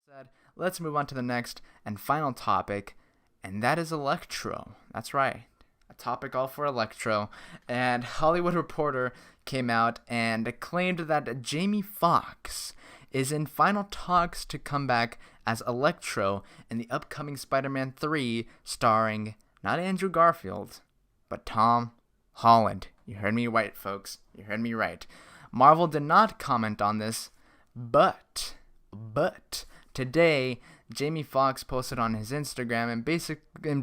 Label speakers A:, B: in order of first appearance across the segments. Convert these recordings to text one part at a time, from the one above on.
A: Said, let's move on to the next and final topic, and that is Electro. That's right, a topic all for Electro. And Hollywood Reporter came out and claimed that Jamie Foxx is in final talks to come back as Electro in the upcoming Spider-Man 3, starring not Andrew Garfield, but Tom Holland. You heard me right, folks. You heard me right. Marvel did not comment on this, but today, Jamie Foxx posted on his Instagram and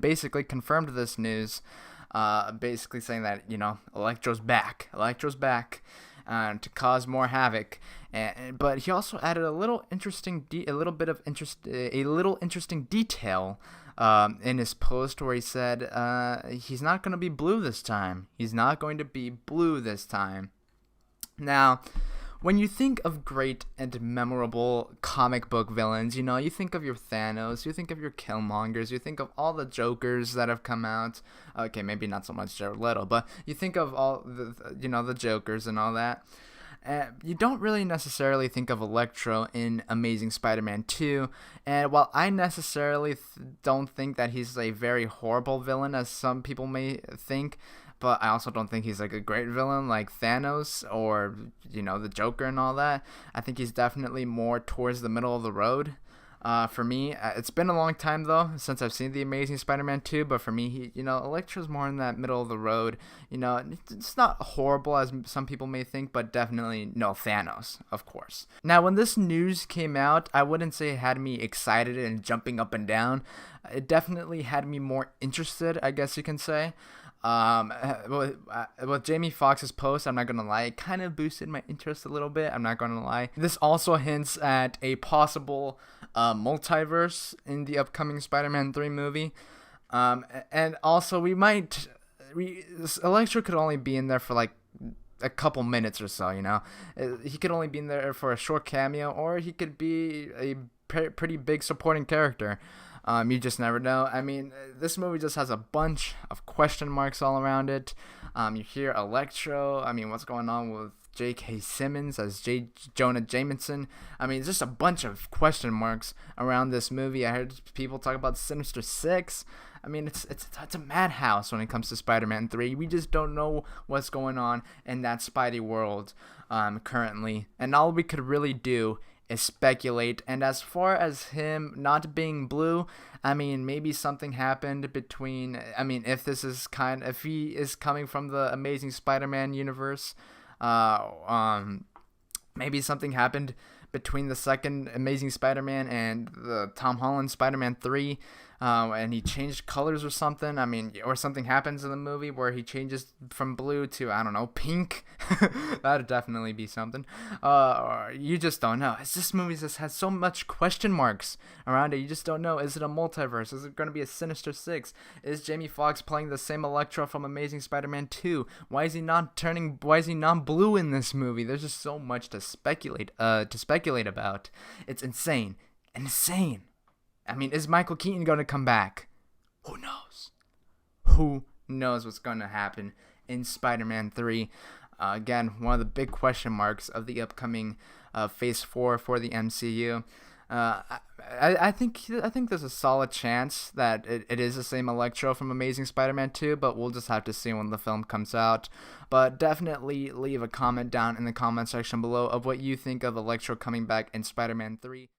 A: basically confirmed this news, basically saying that, Electro's back. Electro's back to cause more havoc. But he also added a little interesting detail in his post where he said he's not going to be blue this time. He's not going to be blue this time. Now, when you think of great and memorable comic book villains, you think of your Thanos, you think of your Killmongers, you think of all the Jokers that have come out. Okay, maybe not so much Jared Leto, but you think of all the Jokers and all that. You don't really necessarily think of Electro in Amazing Spider-Man 2, and while I necessarily don't think that he's a very horrible villain, as some people may think, but I also don't think he's like a great villain like Thanos or, the Joker and all that. I think he's definitely more towards the middle of the road. For me, it's been a long time though since I've seen The Amazing Spider-Man 2, but for me, Electro's more in that middle of the road. It's not horrible as some people may think, but definitely no Thanos, of course. Now, when this news came out, I wouldn't say it had me excited and jumping up and down. It definitely had me more interested, I guess you can say. With Jamie Foxx's post, I'm not gonna lie, it kind of boosted my interest a little bit. I'm not gonna lie. This also hints at a possible multiverse in the upcoming Spider-Man 3 movie. And also Electro could only be in there for like a couple minutes or so. He could only be in there for a short cameo, or he could be a pretty big supporting character. You just never know. I mean, this movie just has a bunch of question marks all around it. You hear Electro. I mean, what's going on with J.K. Simmons as J. Jonah Jameson? I mean, it's just a bunch of question marks around this movie. I heard people talk about Sinister Six. I mean, it's a madhouse when it comes to Spider-Man 3. We just don't know what's going on in that Spidey world currently. And all we could really do is speculate. And as far as him not being blue, I mean, maybe something happened between, if he is coming from the Amazing Spider-Man universe, maybe something happened between the second Amazing Spider-Man and the Tom Holland Spider-Man 3, and he changed colors or something. I mean, or something happens in the movie where he changes from blue to, I don't know, pink. That'd definitely be something. Or you just don't know. This movie just has so much question marks around it. You just don't know. Is it a multiverse? Is it going to be a Sinister Six? Is Jamie Foxx playing the same Electro from Amazing Spider-Man 2? Why is he not blue in this movie? There's just so much to speculate about. It's insane. I mean, is Michael Keaton going to come back? Who knows? Who knows what's going to happen in Spider-Man 3? Again, one of the big question marks of the upcoming Phase 4 for the MCU. I think there's a solid chance that it is the same Electro from Amazing Spider-Man 2, but we'll just have to see when the film comes out. But definitely leave a comment down in the comment section below of what you think of Electro coming back in Spider-Man 3.